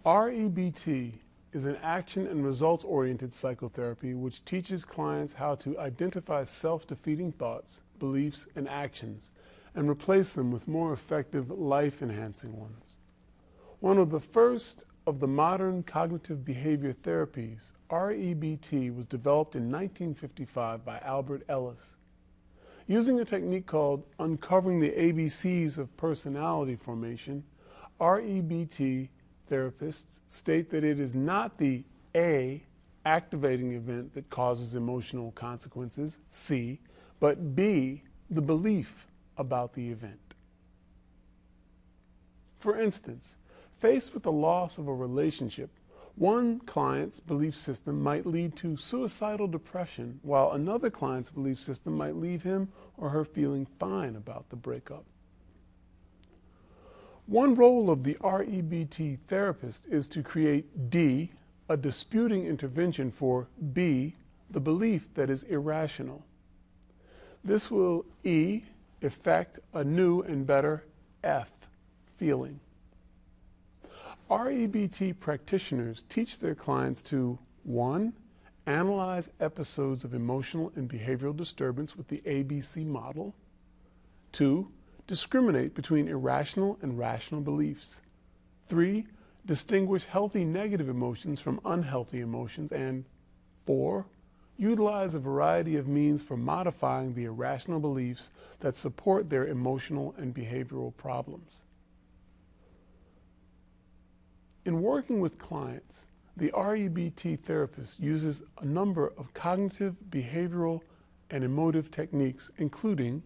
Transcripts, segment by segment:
REBT is an action and results-oriented psychotherapy which teaches clients how to identify self-defeating thoughts, beliefs, and actions and replace them with more effective life-enhancing ones. One of the first of the modern cognitive behavior therapies, REBT, was developed in 1955 by Albert Ellis. Using a technique called uncovering the ABCs of personality formation, REBT therapists state that it is not the A, activating event that causes emotional consequences, C, but B, the belief about the event. For instance, faced with the loss of a relationship, one client's belief system might lead to suicidal depression, while another client's belief system might leave him or her feeling fine about the breakup. One role of the REBT therapist is to create D, a disputing intervention, for B, the belief that is irrational. This will E, effect a new and better F, feeling. REBT practitioners teach their clients to 1. Analyze episodes of emotional and behavioral disturbance with the ABC model. 2. Discriminate between irrational and rational beliefs. 3. Distinguish healthy negative emotions from unhealthy emotions. And 4. Utilize a variety of means for modifying the irrational beliefs that support their emotional and behavioral problems. In working with clients, the REBT therapist uses a number of cognitive, behavioral, and emotive techniques, including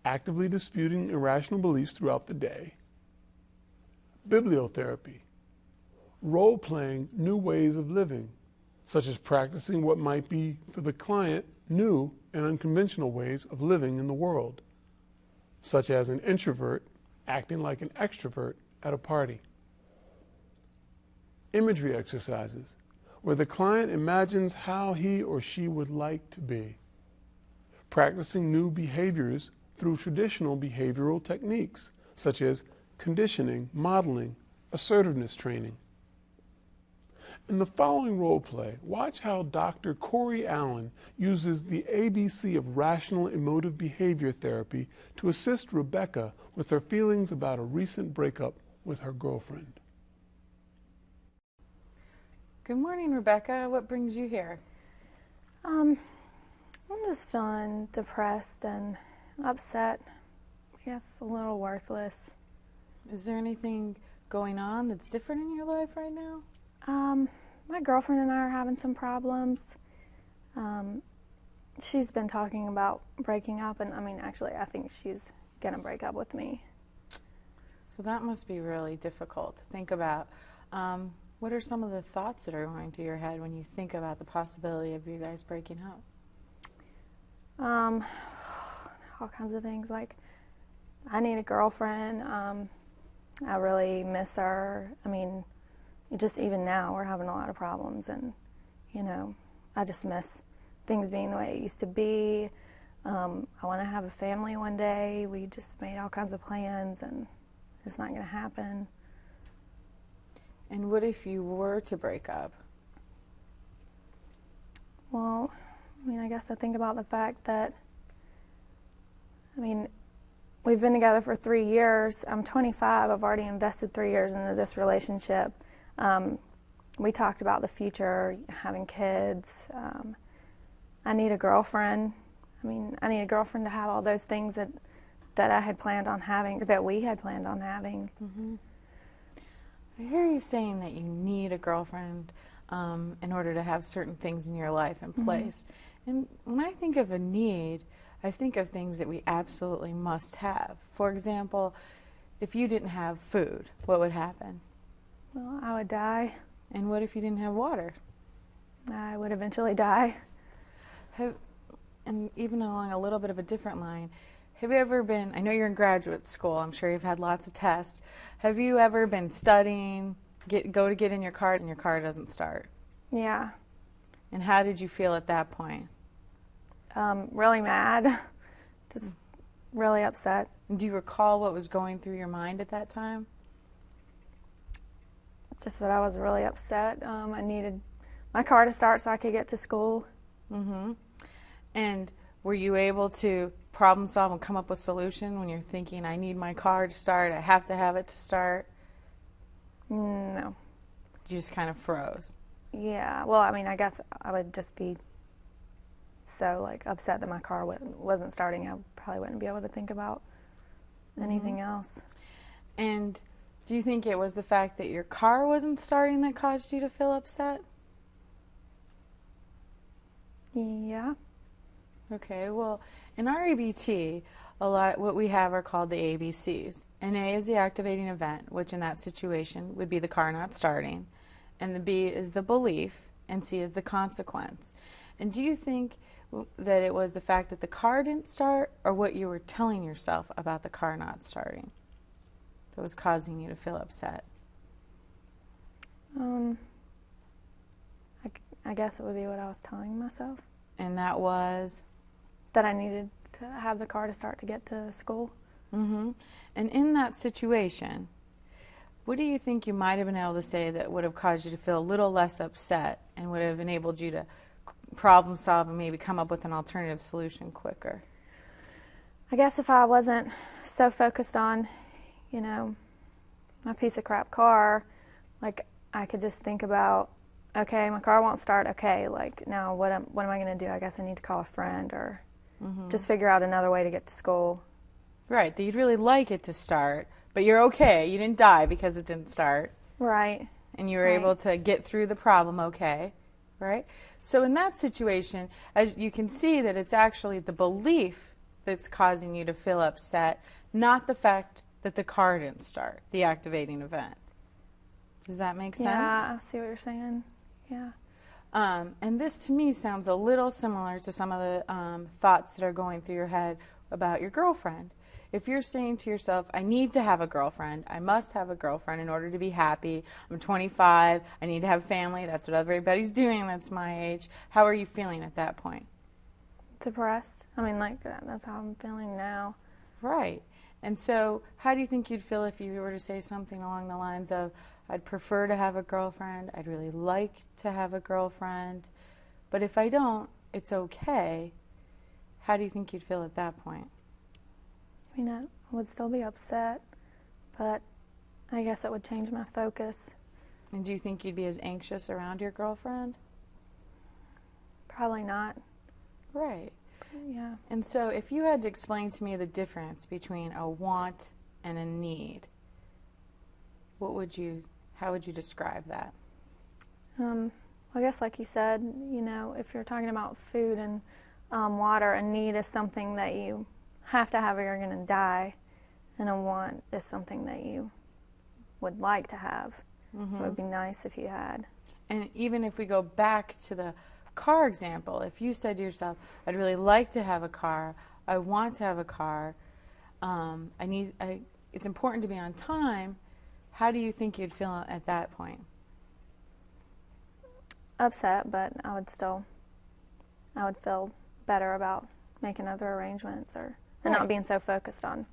actively disputing irrational beliefs throughout the day, bibliotherapy, role-playing new ways of living, such as practicing what might be, for the client, new and unconventional ways of living in the world, such as an introvert acting like an extrovert at a party. Imagery exercises, where the client imagines how he or she would like to be. Practicing new behaviors through traditional behavioral techniques, such as conditioning, modeling, assertiveness training. In the following role play, watch how Dr. Corey Allen uses the ABC of rational emotive behavior therapy to assist Rebecca with her feelings about a recent breakup with her girlfriend. Good morning, Rebecca. What brings you here? I'm just feeling depressed and upset. I guess a little worthless. Is there anything going on that's different in your life right now? My girlfriend and I are having some problems. She's been talking about breaking up, and actually, I think she's gonna break up with me. So that must be really difficult to think about. What are some of the thoughts that are going through your head when you think about the possibility of you guys breaking up? All kinds of things, like I need a girlfriend. I really miss her. Just even now we're having a lot of problems, and I just miss things being the way it used to be. I want to have a family one day. We just made all kinds of plans, and it's not going to happen. And what if you were to break up? Well, I guess I think about the fact that, we've been together for 3 years. I'm 25. I've already invested 3 years into this relationship. We talked about the future, having kids. I need a girlfriend. I need a girlfriend to have all those things that I had planned on having, that we had planned on having. Mm-hmm. I hear you saying that you need a girlfriend in order to have certain things in your life in place. Mm-hmm. And when I think of a need, I think of things that we absolutely must have. For example, if you didn't have food, what would happen? Well, I would die. And what if you didn't have water? I would eventually die. And even along a little bit of a different line, have you ever been, I know you're in graduate school, I'm sure you've had lots of tests. Have you ever been studying, go to get in your car, and your car doesn't start? Yeah. And how did you feel at that point? Really mad, just really upset. And do you recall what was going through your mind at that time? Just that I was really upset. I needed my car to start so I could get to school. Mm-hmm. And were you able to problem solve and come up with a solution when you're thinking, I need my car to start, I have to have it to start? No. You just kind of froze. Yeah, well, I mean, I guess I would just be so, like, upset that my car wasn't starting. I probably wouldn't be able to think about anything else. And do you think it was the fact that your car wasn't starting that caused you to feel upset? Yeah. Okay, well, in our ABT, what we have are called the ABCs. And A is the activating event, which in that situation would be the car not starting. And the B is the belief, and C is the consequence. And do you think that it was the fact that the car didn't start, or what you were telling yourself about the car not starting that was causing you to feel upset? I guess it would be what I was telling myself. And that was? That I needed to have the car to start to get to school. Mm-hmm. And in that situation, what do you think you might have been able to say that would have caused you to feel a little less upset and would have enabled you to problem solve and maybe come up with an alternative solution quicker? I guess if I wasn't so focused on, you know, my piece of crap car, like, I could just think about, okay, my car won't start, okay, like, now what am I going to do? I guess I need to call a friend or just figure out another way to get to school. Right, that you'd really like it to start, but you're okay. You didn't die because it didn't start. Right. And you were able to get through the problem okay, right? So in that situation, as you can see that it's actually the belief that's causing you to feel upset, not the fact that the car didn't start, the activating event. Does that make sense? Yeah, I see what you're saying. Yeah. And this to me sounds a little similar to some of the thoughts that are going through your head about your girlfriend. If you're saying to yourself, I need to have a girlfriend, I must have a girlfriend in order to be happy, I'm 25, I need to have a family, that's what everybody's doing that's my age, how are you feeling at that point? Depressed. I mean, like, that's how I'm feeling now. Right. And so how do you think you'd feel if you were to say something along the lines of, I'd prefer to have a girlfriend, I'd really like to have a girlfriend, but if I don't, it's okay. How do you think you'd feel at that point? I mean, I would still be upset, but I guess it would change my focus. And do you think you'd be as anxious around your girlfriend? Probably not. Right. Yeah. And so if you had to explain to me the difference between a want and a need, how would you describe that? I guess like you said, you know, if you're talking about food and water, a need is something that you have to have or you're going to die, and a want is something that you would like to have. It would be nice if you had. And even if we go back to the car example, if you said to yourself, I'd really like to have a car, I want to have a car, it's important to be on time, how do you think you'd feel at that point? Upset, but I would feel better about making other arrangements and not being so focused on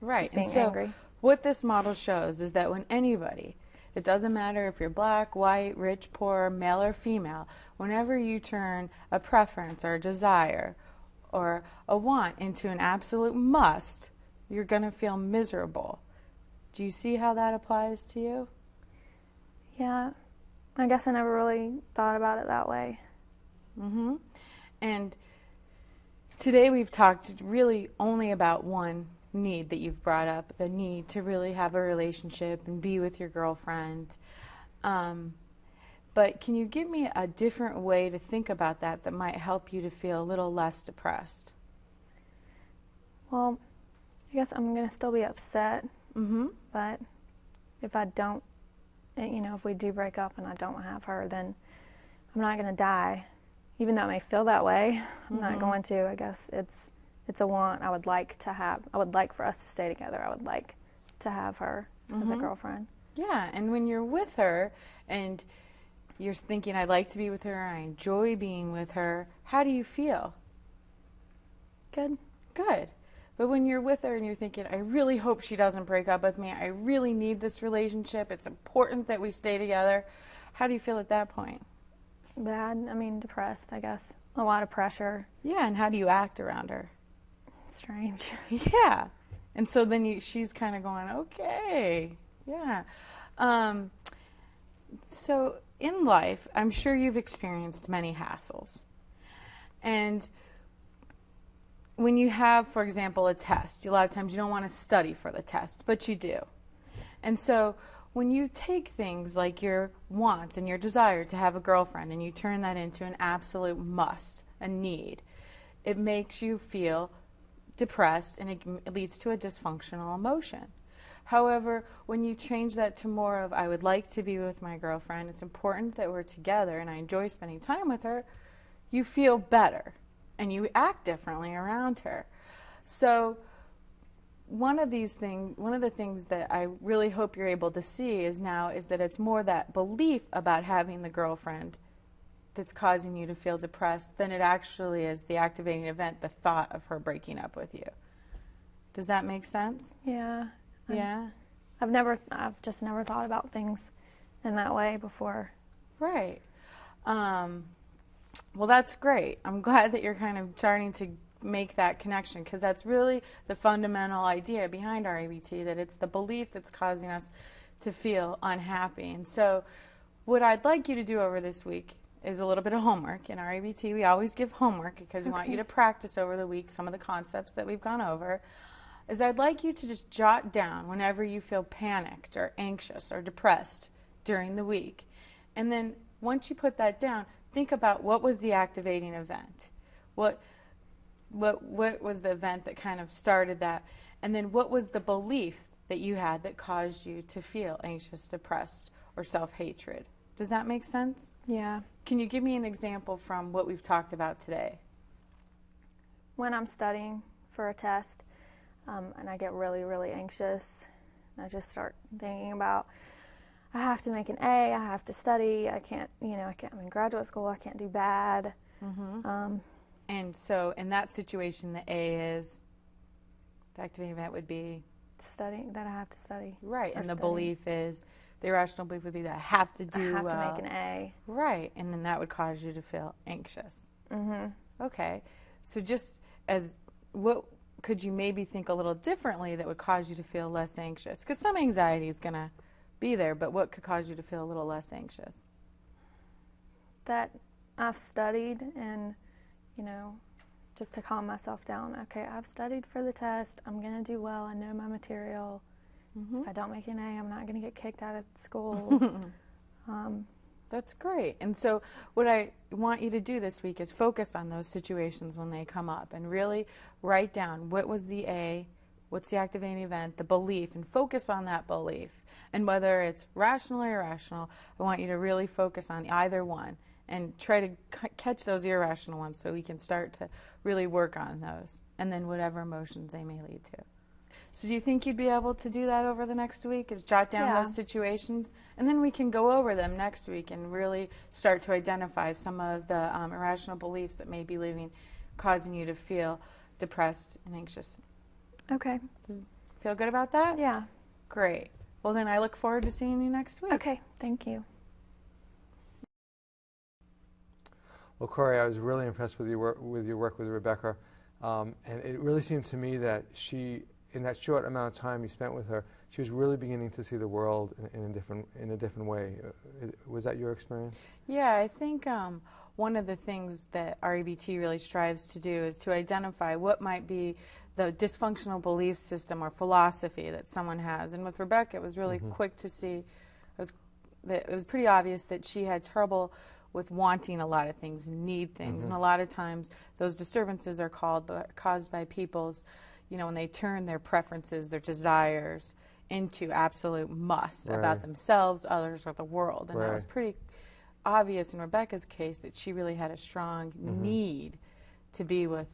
just being angry. What this model shows is that when anybody, it doesn't matter if you're black, white, rich, poor, male or female, whenever you turn a preference or a desire or a want into an absolute must, you're going to feel miserable. Do you see how that applies to you? Yeah, I guess I never really thought about it that way. And today we've talked really only about one need that you've brought up, the need to really have a relationship and be with your girlfriend. But can you give me a different way to think about that might help you to feel a little less depressed? Well, I guess I'm going to still be upset, but if I don't, you know, if we do break up and I don't have her, then I'm not going to die. Even though it may feel that way, I'm not going to. I guess it's a want I would like to have. I would like for us to stay together. I would like to have her as a girlfriend. Yeah, and when you're with her and you're thinking, I'd like to be with her, I enjoy being with her, how do you feel? Good. Good. But when you're with her and you're thinking, I really hope she doesn't break up with me, I really need this relationship, it's important that we stay together, how do you feel at that point? Bad. I mean, depressed, I guess. A lot of pressure. Yeah, and how do you act around her? Strange. Yeah. And so then she's kind of going, okay, yeah. So in life, I'm sure you've experienced many hassles. And when you have, for example, a test, a lot of times you don't want to study for the test, but you do. And so when you take things like your wants and your desire to have a girlfriend and you turn that into an absolute must, a need, it makes you feel depressed and it leads to a dysfunctional emotion. However, when you change that to more of, I would like to be with my girlfriend, it's important that we're together and I enjoy spending time with her, you feel better and you act differently around her. So one of the things that I really hope you're able to see is that it's more that belief about having the girlfriend that's causing you to feel depressed than it actually is the activating event, the thought of her breaking up with you. Does that make sense? Yeah. Yeah? I've just never thought about things in that way before. Right. Well, that's great. I'm glad that you're kind of starting to make that connection, because that's really the fundamental idea behind our ABT, that it's the belief that's causing us to feel unhappy. And so what I'd like you to do over this week is a little bit of homework. In our ABT, we always give homework because we want you to practice over the week some of the concepts that we've gone over. I'd like you to just jot down whenever you feel panicked or anxious or depressed during the week. And then once you put that down, think about what was the activating event. What was the event that kind of started that? And then what was the belief that you had that caused you to feel anxious, depressed, or self-hatred? Does that make sense? Yeah. Can you give me an example from what we've talked about today? When I'm studying for a test, and I get really, really anxious, and I just start thinking about, I have to make an A, I have to study, I'm in graduate school, I can't do bad. Mm-hmm. And so in that situation, the A is, the activating event would be? Studying, that I have to study. Right, and the study. belief is, the irrational belief would be that I have to do well. I have to make an A. Right, and then that would cause you to feel anxious. Mm-hmm. Okay, so just as, what could you maybe think a little differently that would cause you to feel less anxious? Because some anxiety is going to be there, but what could cause you to feel a little less anxious? That I've studied and, just to calm myself down. Okay, I've studied for the test. I'm going to do well. I know my material. Mm-hmm. If I don't make an A, I'm not going to get kicked out of school. That's great. And so what I want you to do this week is focus on those situations when they come up and really write down what was the A, what's the activating event, the belief, and focus on that belief. And whether it's rational or irrational, I want you to really focus on either one and try to catch those irrational ones so we can start to really work on those, and then whatever emotions they may lead to. So do you think you'd be able to do that over the next week, is jot down those situations? And then we can go over them next week and really start to identify some of the irrational beliefs that may be causing you to feel depressed and anxious. Okay. Does it feel good about that? Yeah. Great. Well, then I look forward to seeing you next week. Okay, thank you. Well, Corey, I was really impressed with your work with Rebecca, and it really seemed to me that she, in that short amount of time you spent with her, she was really beginning to see the world in a different way. Was that your experience? Yeah, I think one of the things that REBT really strives to do is to identify what might be the dysfunctional belief system or philosophy that someone has. And with Rebecca, it was really quick to see, it was pretty obvious that she had trouble with wanting a lot of things and need things. And a lot of times those disturbances are caused by people's, when they turn their preferences, their desires into absolute musts about themselves, others, or the world. And that was pretty obvious in Rebecca's case, that she really had a strong need to be with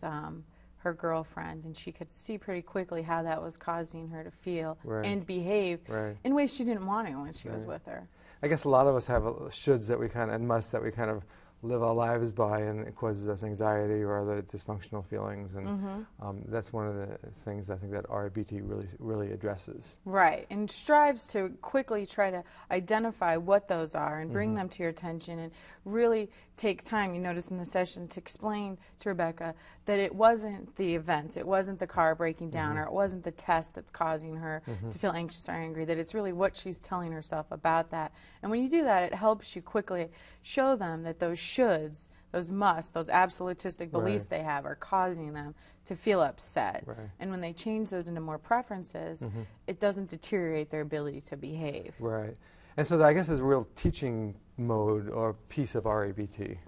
her girlfriend, and she could see pretty quickly how that was causing her to feel and behave in ways she didn't want to when she was with her. I guess a lot of us have shoulds that we and musts that we kind of live our lives by, and it causes us anxiety or other dysfunctional feelings. And that's one of the things I think that REBT really addresses. Right, and strives to quickly try to identify what those are and bring them to your attention, and really take time, you notice in the session, to explain to Rebecca that it wasn't the events, it wasn't the car breaking down, or it wasn't the test that's causing her to feel anxious or angry, that it's really what she's telling herself about that. And when you do that, it helps you quickly show them that those shoulds, those musts, those absolutistic beliefs they have are causing them to feel upset. And when they change those into more preferences, it doesn't deteriorate their ability to behave. Right. And so I guess there's a real teaching mode or piece of REBT.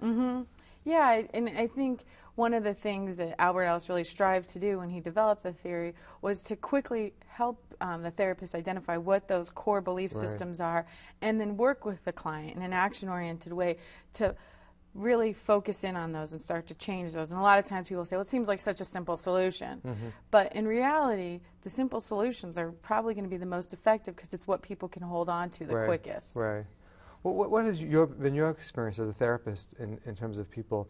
Yeah, and I think one of the things that Albert Ellis really strived to do when he developed the theory was to quickly help the therapist identify what those core belief systems are, and then work with the client in an action-oriented way to really focus in on those and start to change those. And a lot of times people say, well, it seems like such a simple solution. But in reality, the simple solutions are probably going to be the most effective because it's what people can hold on to the quickest. Right. Well, what has been your experience as a therapist in terms of people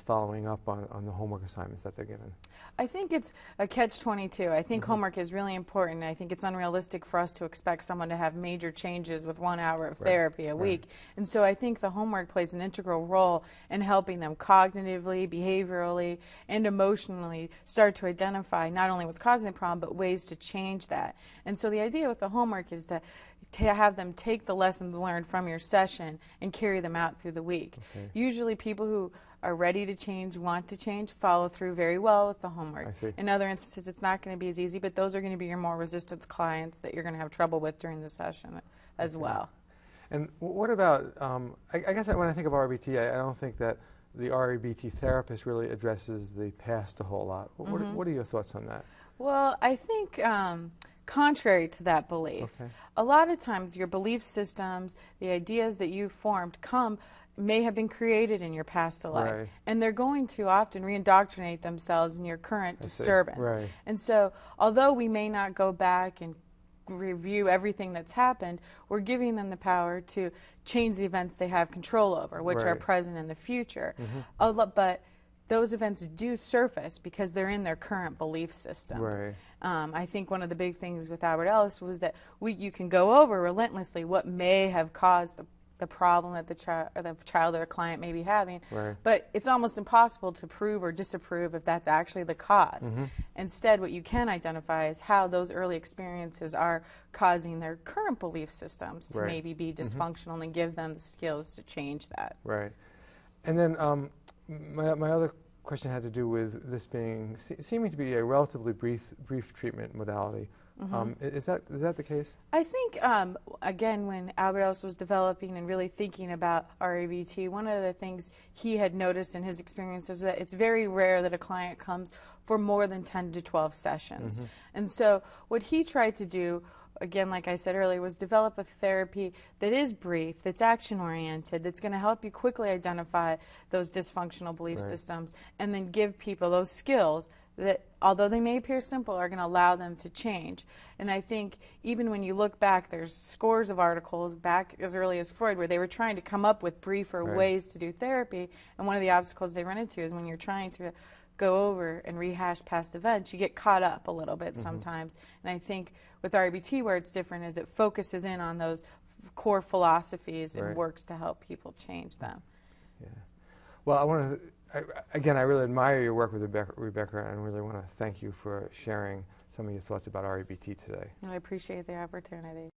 following up on the homework assignments that they're given? I think it's a catch-22. I think homework is really important. I think it's unrealistic for us to expect someone to have major changes with 1 hour of therapy a week. And so I think the homework plays an integral role in helping them cognitively, behaviorally, and emotionally start to identify not only what's causing the problem, but ways to change that. And so the idea with the homework is to have them take the lessons learned from your session and carry them out through the week. Usually people who are ready to change, want to change, follow through very well with the homework. In other instances, it's not going to be as easy, but those are going to be your more resistant clients that you're going to have trouble with during the session as well. And what about, I guess when I think of REBT, I don't think that the REBT therapist really addresses the past a whole lot. What are your thoughts on that? Well, I think contrary to that belief, a lot of times your belief systems, the ideas that you've formed may have been created in your past life, and they're going to often reindoctrinate themselves in your current disturbance. And so although we may not go back and review everything that's happened, we're giving them the power to change the events they have control over, which are present in the future. But those events do surface because they're in their current belief systems. I think one of the big things with Albert Ellis was that you can go over relentlessly what may have caused the problem that the child or the client may be having, but it's almost impossible to prove or disapprove if that's actually the cause. Instead, what you can identify is how those early experiences are causing their current belief systems to maybe be dysfunctional, and give them the skills to change that. And then my other question had to do with this being seeming to be a relatively brief treatment modality. Is that the case? I think, again, when Albert Ellis was developing and really thinking about REBT, one of the things he had noticed in his experience is that it's very rare that a client comes for more than 10 to 12 sessions. And so what he tried to do, again, like I said earlier, was develop a therapy that is brief, that's action-oriented, that's going to help you quickly identify those dysfunctional belief systems, and then give people those skills that, although they may appear simple, are going to allow them to change. And I think even when you look back, there's scores of articles back as early as Freud where they were trying to come up with briefer ways to do therapy, and one of the obstacles they run into is when you're trying to go over and rehash past events, you get caught up a little bit sometimes. And I think with REBT where it's different is it focuses in on those core philosophies and works to help people change them. Well, I want to, again, I really admire your work with Rebecca, and really want to thank you for sharing some of your thoughts about REBT today. I appreciate the opportunity.